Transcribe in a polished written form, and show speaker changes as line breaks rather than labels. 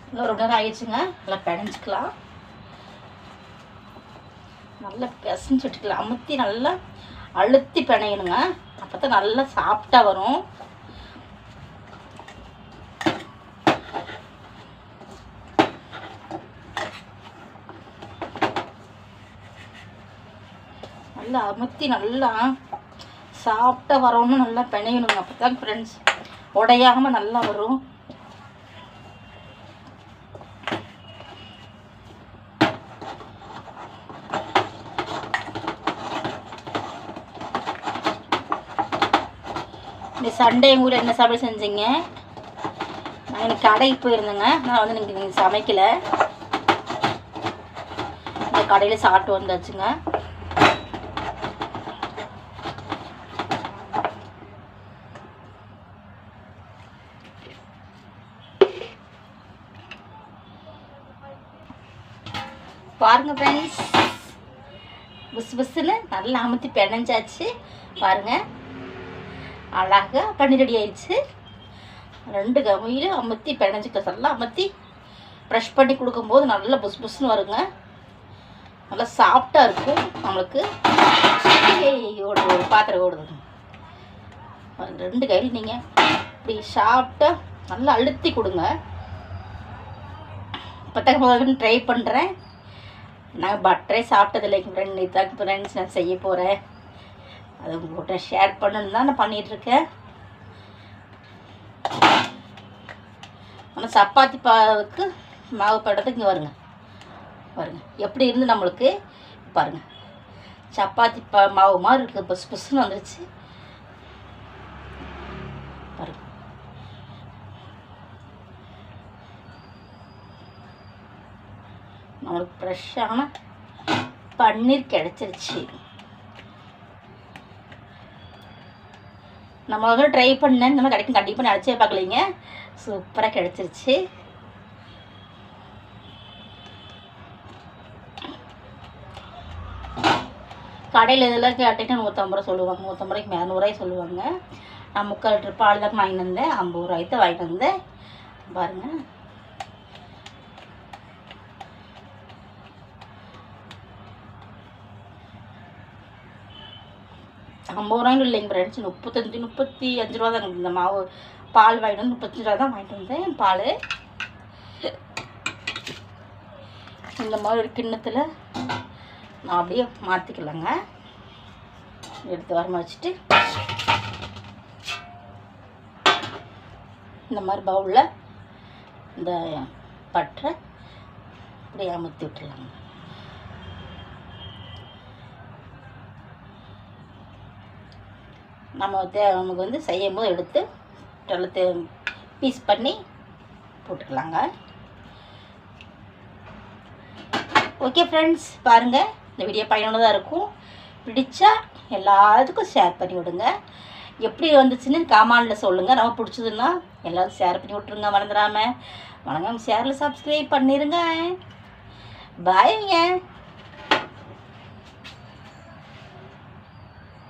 இன்னும் ரொம்ப நேரம் ஆயிடுச்சுங்க. நல்லா பிணைஞ்சிக்கலாம். நல்லா பிசைஞ்சு விட்டுக்கலாம். அமுத்தி நல்லா அழுத்தி பிணையணுங்க. அப்போ தான் நல்லா சாஃப்டாக வரும். நல்லா அமுத்தி நல்லா சாஃப்டாக வரணும்னு நல்லா பிணையணுங்க. அப்போ தான் ஃப்ரெண்ட்ஸ் உடையாமல் நல்லா வரும். இந்த சண்டே கூட என்ன சாப்பாடு செஞ்சீங்க? நான் எனக்கு கடைக்கு போயிருந்தேங்க. நான் வந்து நீங்கள் சமைக்கலை. இந்த கடையில் சாப்பிட்டு வந்தாச்சுங்க. பாருங்க ஃப்ரெண்ட்ஸ், புஸ் புஸ்ஸுன்னு நல்லா அமுத்தி பிணைஞ்சாச்சு. பாருங்கள், அழகாக பண்ணி ரெடி ஆயிடுச்சு. 2 கையிலும் அமுத்தி பிணைஞ்சிக்க நல்லா அமுத்தி ப்ரெஷ் பண்ணி கொடுக்கும்போது நல்லா புஸ் புஸ்ன்னு வருங்க. நல்லா சாஃப்டாக இருக்கும் நம்மளுக்கு. ஓடுது, ஒரு பாத்திரம் ஓடுது. 2 கையில் நீங்கள் இப்படி சாஃப்டாக நல்லா அழுத்தி கொடுங்க. இப்போ தான் ட்ரை பண்ணுறேன். நான் பட்டரே சாப்பிட்டது இல்லைங்க ஃப்ரெண்ட். இதுதான் ஃப்ரெண்ட்ஸ் நான் செய்ய போகிறேன். அது உங்கள்கிட்ட ஷேர் பண்ணணும் தான் நான் பண்ணிகிட்ருக்கேன். ஆனால் சப்பாத்தி பாவுக்கு மாவு படுறதுக்கு இங்கே வருங்க. பாருங்க எப்படி இருந்து நம்மளுக்கு பாருங்கள். சப்பாத்தி மாவு மாதிரி இருக்குது. புஸ் புஸ்ன்னு வந்துருச்சு பாருங்க. நம்மளுக்கு ஃப்ரெஷ்ஷான பன்னீர் கிடச்சிருச்சு. நம்ம வந்து ட்ரை பண்ணேன். இந்த மாதிரி கிடைக்கும் கண்டிப்பாக நினச்சே பார்க்கலைங்க. சூப்பராக கிடச்சிருச்சு. கடையில் இதெல்லாம் கேட்டிங்கன்னா 150 ரூபா சொல்லுவாங்க. 150 ரூபாய்க்கு 200 ரூபாய் சொல்லுவாங்க. நான் 3/4 லிட்டர் பால் தான் வாங்கிட்டு வந்தேன். 50 ரூபாய்க்கு தான் வாங்கிட்டு வந்தேன். பாருங்கள், ₹50 இல்லைங்க ஃப்ரெண்ட்ஸ். 35 ரூபா தான் இந்த மாவு பால் வாங்கிட்டு வந்து 35 ரூபா தான் வாங்கிட்டு வந்தேன். பால் இந்த மாதிரி ஒரு கிண்ணத்தில் நான் அப்படியே மாற்றிக்கலாங்க. எடுத்து வரமா வச்சுட்டு இந்த மாதிரி பவுலில் இந்த பட்டரை அப்படியே அமுத்தி விட்டுலாங்க. நமக்கு வந்து செய்யும் போது எடுத்து நல்லா பீஸ் பண்ணி போட்டுக்கலாங்க. ஓகே ஃப்ரெண்ட்ஸ், பாருங்கள், இந்த வீடியோ பயனுள்ளதாக இருக்கும். பிடிச்சா எல்லாத்துக்கும் ஷேர் பண்ணி விடுங்க. எப்படி வந்துச்சுன்னு கமெண்டில் சொல்லுங்கள். நம்ம பிடிச்சதுன்னா எல்லோரும் ஷேர் பண்ணி விட்ருங்க. மறந்துடாமல் ஷேரில் சப்ஸ்கிரைப் பண்ணிடுங்க. பாய்ங்க.